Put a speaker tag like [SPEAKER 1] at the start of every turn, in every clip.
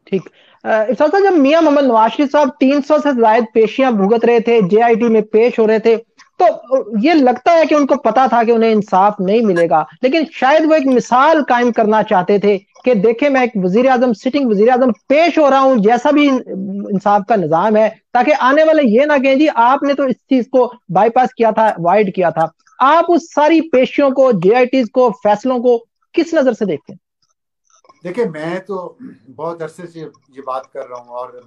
[SPEAKER 1] ठीक। इरशाद साहब, जब मियां मोहम्मद नवाज शरीफ साहब 300 से जायद पेशियां भुगत रहे थे, जेआईटी में पेश हो रहे थे, तो ये लगता है कि उनको पता था कि उन्हें इंसाफ नहीं मिलेगा, लेकिन शायद वो एक मिसाल कायम करना चाहते थे कि देखें, मैं एक वजीर आजम, सिटिंग वजीर आजम पेश हो रहा हूं, जैसा भी इंसाफ का निजाम है, ताकि आने वाले ये ना कहें जी आपने तो इस चीज को बाईपास किया था, अवॉइड किया था। आप उस सारी पेशियों को, जेआईटीज को, फैसलों को किस नजर से देखते हैं?
[SPEAKER 2] देखिए, मैं तो बहुत अरसे से ये बात कर रहा हूँ, और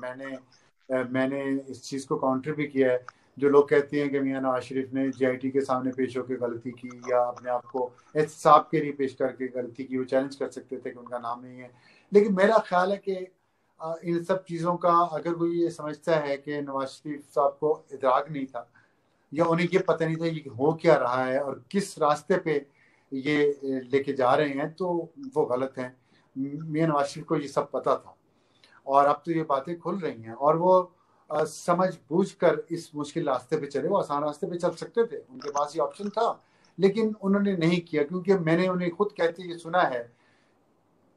[SPEAKER 2] मैंने इस चीज़ को काउंटर भी किया है। जो लोग कहते हैं कि मियां नवाज शरीफ ने जीआईटी के सामने पेश होकर गलती की, या अपने आप को एहतसाब के लिए पेश करके गलती की, वो चैलेंज कर सकते थे कि उनका नाम नहीं है। लेकिन मेरा ख्याल है कि इन सब चीज़ों का अगर कोई ये समझता है कि नवाज शरीफ साहब को इदराक नहीं था, या उन्हें ये पता नहीं था ये हो क्या रहा है और किस रास्ते पे ये लेके जा रहे हैं, तो वो गलत हैं। मियां नवाज शरीफ को ये सब पता था, और अब तो ये बातें खुल रही हैं, और वो समझ बूझ कर इस मुश्किल रास्ते पे चले। वो आसान रास्ते पे चल सकते थे, उनके पास ये ऑप्शन था, लेकिन उन्होंने नहीं किया। क्योंकि मैंने उन्हें खुद कहते ये सुना है,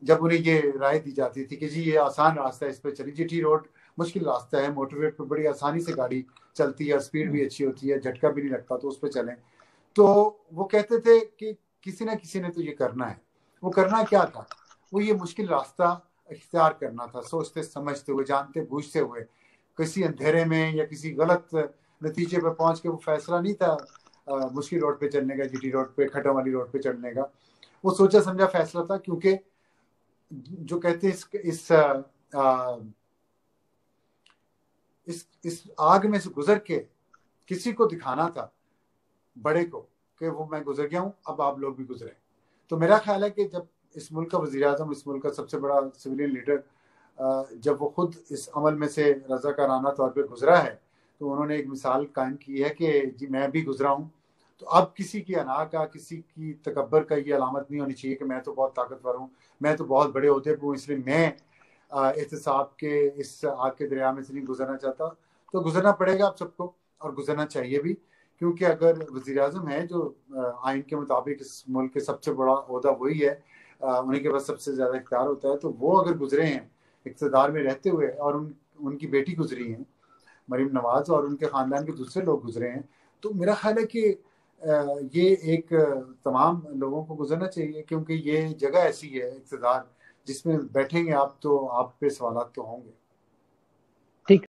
[SPEAKER 2] जब उन्हें ये राय दी जाती थी कि जी ये आसान रास्ता है, इस पे चलिए, जीटी रोड मुश्किल रास्ता है, मोटरवे पे बड़ी आसानी से गाड़ी चलती है, स्पीड भी अच्छी होती है, झटका भी नहीं लगता, तो उस पर चलें। तो वो कहते थे कि किसी ने तो ये करना है। वो करना क्या था? वो ये मुश्किल रास्ता इख्तियार करना था, सोचते समझते हुए, जानते बूझते हुए, किसी अंधेरे में या किसी गलत नतीजे पर पहुंच के। वो फैसला नहीं था मुश्किल रोड पे चलने का, जीटी रोड पे, खड्डों वाली रोड पे चढ़ने का। वो सोचा समझा फैसला था, क्योंकि जो कहते हैं इस आग में से गुजर के किसी को दिखाना था, बड़े को, कि वो मैं गुजर गया हूं, अब आप लोग भी गुजरे। तो मेरा ख्याल है कि जब इस मुल्क का वजीर आजम, इस मुल्क का सबसे बड़ा सिविलियन लीडर, जब वो खुद इस अमल में से रजाकाराना तौर पे गुजरा है, तो उन्होंने एक मिसाल कायम की है कि जी मैं भी गुजरा हूँ। तो अब किसी की अना का, किसी की तकब्बर का ये अलामत नहीं होनी चाहिए कि मैं तो बहुत ताकतवर हूँ, मैं तो बहुत बड़े ओहदे पर हूँ, इसलिए मैं एहतसाब के इस आग के दरिया में से नहीं गुजरना चाहता। तो गुजरना पड़ेगा आप सबको, और गुजरना चाहिए भी। क्योंकि अगर वजीर आजम है जो आइन के मुताबिक इस मुल्क के सबसे बड़ा ओहदा वही है, उन्हीं के पास सबसे ज़्यादा इख्तियार होता है, तो वो अगर गुजरे हैं इक़्तिदार में रहते हुए, और उनकी बेटी गुजरी हैं मरीम नवाज, और उनके ख़ानदान के दूसरे लोग गुजरे हैं, तो मेरा ख्याल है कि ये एक तमाम लोगों को गुजरना चाहिए। क्योंकि ये जगह ऐसी है इक़्तिदार, जिसमें बैठेंगे आप तो आप पे सवालात तो होंगे।
[SPEAKER 1] ठीक।